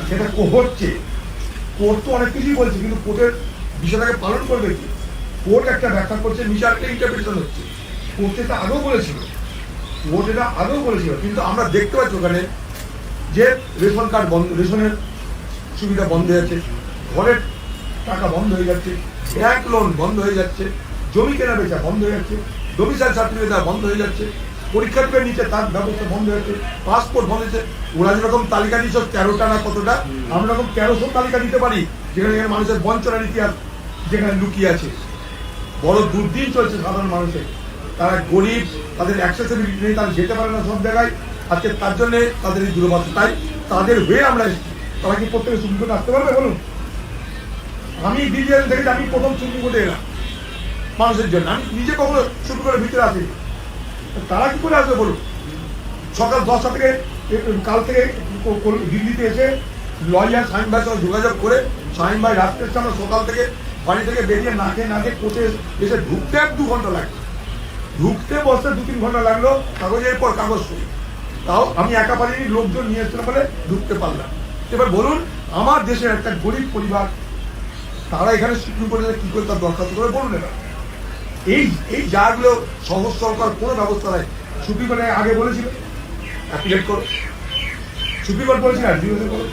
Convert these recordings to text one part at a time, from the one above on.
সেটা হচ্ছে, কোর্ট তো অনেক কিছুই বলছে, কিন্তু কোর্টের বিষয়টাকে পালন করবে কি? কোর্ট একটা ব্যাখ্যা করছে, মিশাল একটা ইন্টারপ্রিটেশন হচ্ছে। কোর্ট এটা আগেও বলেছিল, কোর্ট এটা আগেও বলেছিল, কিন্তু আমরা দেখতে পাচ্ছি ওখানে যে রেশন কার্ড বন্ধ, রেশনের সুবিধা বন্ধ হয়ে যাচ্ছে, ঘরের টাকা বন্ধ হয়ে যাচ্ছে, ব্যাংক লোন বন্ধ হয়ে যাচ্ছে, জমি কেনা বেচা বন্ধ হয়ে যাচ্ছে, ডোমিসাইল সার্টিফিকেট দেওয়া বন্ধ হয়ে যাচ্ছে, পরীক্ষার্থীদের নিচে তার ব্যবস্থা বন্ধ হয়ে যাচ্ছে, পাসপোর্ট বন্ধ হয়েছে। ওরা যেরকম তালিকা দিচ্ছ 13টা না কতটা, আমরা এরকম 1300 তালিকা দিতে পারি, যেখানে মানুষের বঞ্চনার ইতিহাস যেখানে লুকিয়ে আছে। বড় দুর্দিন চলছে সাধারণ মানুষের, তারা গরিব, তাদের অ্যাক্সেসিবিলিটি নেই, তারা যেতে পারে না সব জায়গায়। আজকে তার জন্য তাদের এই দুর্বস্থা, তাই তাদের হয়ে আমরা এসেছি। তারা কি প্রত্যেকে সুপ্রিম কোর্টে আসতে পারবে বলুন? আমি ডিজিটাল দেখেছি, আমি প্রথম সুপ্রিম কোর্টে এলাম মানুষের জন্য, আমি নিজে কখনো সুপ্রিম কোর্টের ভিতরে আসিনি। তারা কি করে আসবে বলুন? সকাল 10টা থেকে, কাল থেকে দিল্লিতে এসে লয়ার শাহিন ভাইয়ের সঙ্গে যোগাযোগ করে, শাহিন ভাই রাত্রের সময় সকাল থেকে বাড়ি থেকে বেরিয়ে নাকে নাকে কোর্টে এসে ঢুকতে 2 ঘন্টা লাগলো, ঢুকতে বসতে 2-3 ঘন্টা লাগলো, কাগজের পর কাগজ সই। তাও আমি একা পারিনি, লোকজন নিয়ে এসেছিলাম বলে ঢুকতে পারলাম। এবার বলুন, আমার দেশের একটা গরিব পরিবার, তারা এখানে সুপ্রিম কোর্টে কি করে তার দরখাস্ত করে বলুন? এবার এই জায়গাগুলো সহজ সরল করার কোনো ব্যবস্থা নাই। সুপ্রিম কোর্টে আগে বলেছিল অ্যাপিলেট করো, সুপ্রিম কোর্ট বলেছিল অ্যাডমিশন করো,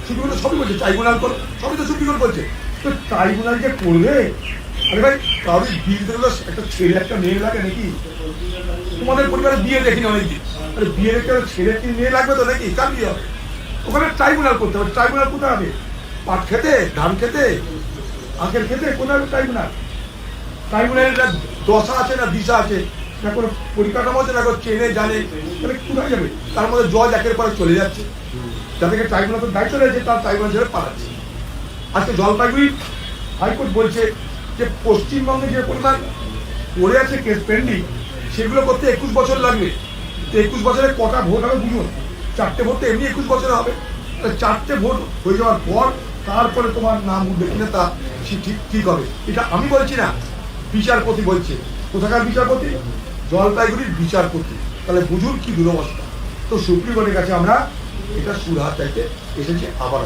সুপ্রিম কোর্ট সবই বলছে ট্রাইব্যুনাল করো, সবই তো সুপ্রিম কোর্ট বলছে। তো ট্রাইব্যুনাল যে করবে, আরে ভাই কারোর বিল দেখলো একটা ছেলে একটা মেয়ে লাগে নাকি? তোমাদের পরিবারে বিয়ে দেখিনি অনেকদিন, আরে বিয়ে দেখতে ছেলে কি মেয়ে লাগবে তো নাকি? কার বিয়ে হবে? ওখানে ট্রাইব্যুনাল করতে হবে। ট্রাইব্যুনাল কোথায় হবে? পাট খেতে, ধান খেতে, আখের খেতে, কোথায় হবে ট্রাইব্যুনাল? ট্রাইব্যুনালের দশা আছে না দিশা আছে, না কোনো পরিকাঠামো আছে, না কোনো চেনে জানে, তাহলে কোথায় যাবে? তার মধ্যে জজ একের পরে চলে যাচ্ছে, যাদেরকে ট্রাইব্যুনাল দায়িত্ব রয়েছে তার ট্রাইব্যুনাল ছেড়ে পালাচ্ছে। আজকে জলপাইগুড়ি হাইকোর্ট বলছে যে পশ্চিমবঙ্গে যে পরিমাণ পড়ে আছে কেস পেন্ডিং, সেগুলো করতে 21 বছর লাগবে। তো 21 বছরে কটা ভোট হবে বুঝুন? 4টে ভোট তো এমনি 21 বছরে হবে। 4টে ভোট হয়ে যাওয়ার পর তারপরে তোমার নাম উঠবে কিনা তা ঠিক হবে। এটা আমি বলছি না, বিচারপতি বলছে। কোথাকার বিচারপতি? জলপাইগুড়ির বিচারপতি। তাহলে বুঝুন কি দুরবস্থা। তো সুপ্রিম কোর্টের কাছে আমরা এটা সুরাহা চাইতে এসেছি আবার।